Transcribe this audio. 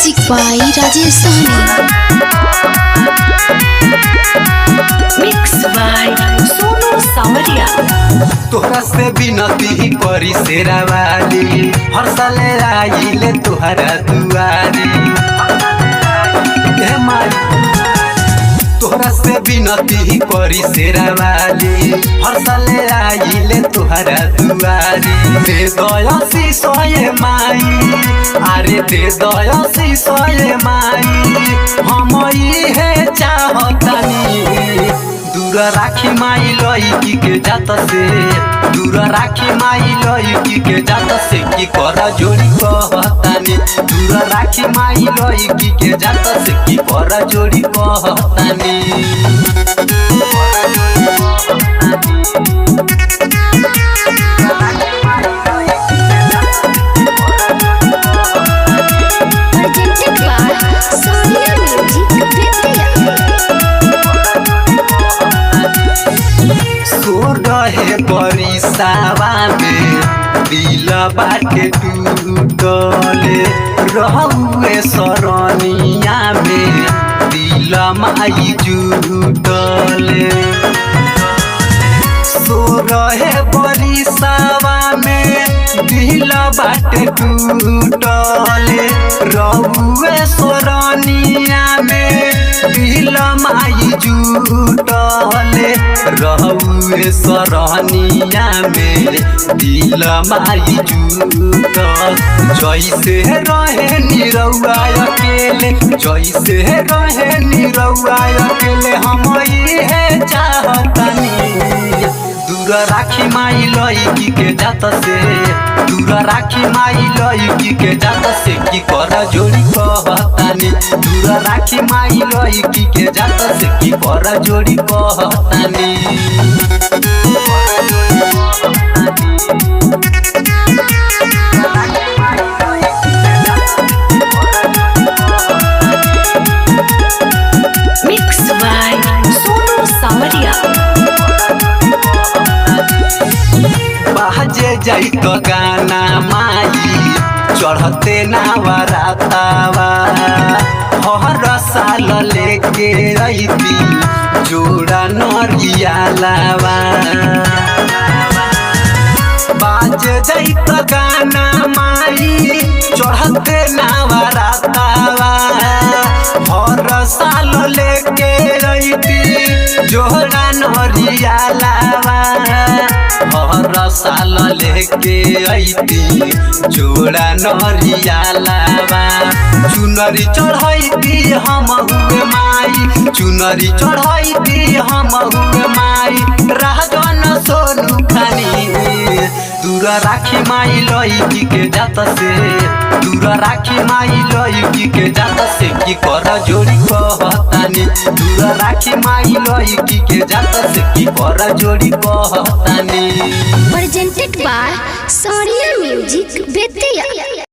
Music by Rajesh Sahni. Mix by Sonu Samaria. तोहरा से बिनती करी शेरा वाली, हर साले आइले तोहरा दुआरी। तोहरा से बिनती करी शेरा वाली, हर साले आइले तोहरा दुआरी। दे दया शीशोए माई, अरे दे दया शीशोए माई, हम इहे चाहतानी। दूर राखी माई लईकी के जात से, दूर राखी माई लईकी के जात से की कर जोड़ी कहतानी। दूर राखी माई लईकी के जात से की कर जोड़ी कहतानी। Presented by Sonia Music सो रहे बरिसावा में दिल बाटे टूटले, रहुए सरनिया में दिल माई जुटले। सो रहे बरिसावा में दिल बाटे टूटले, रहुए सरनिया में दिल माई जुटले। रहुए सरनिया में दिल माई जुटल। जैसे रहे निरौआ अकेले, जैसे रहे निरौआ अकेले, हम इहे चाहतानी। दूर राखी माई लईकी के जात से, दूर राखी माई लईकी के जात से की कर जोड़ी कहतानी। दूर राखी माई लईकी के जात से की कर जोड़ी कहतानी। Mix by Sonu Samaria. बाजे जाई तो गाना माई चढ़ते नावरातावा। हर साल लेके अइती जोड़ा नरियालावा। बाजे जाई तो गाना माई चढ़ते नावरातावा। हर साल लेके अइती जोड़ा नरियालावा। हर साल लेके अइती जोड़ा नरियालावा। चुनरी चढ़ैती हम हुए माई, चुनरी चढ़ैती हम हुए माई, राजन सोनू खानी। दूर राखी माई लईकी के जात से, दूर राखी माई लईकी के जात से की कर जोड़ी कहतानी। दूर राखी माई लईकी के जात से की कर जोड़ी कहतानी। Presented by Sonia Music Betia.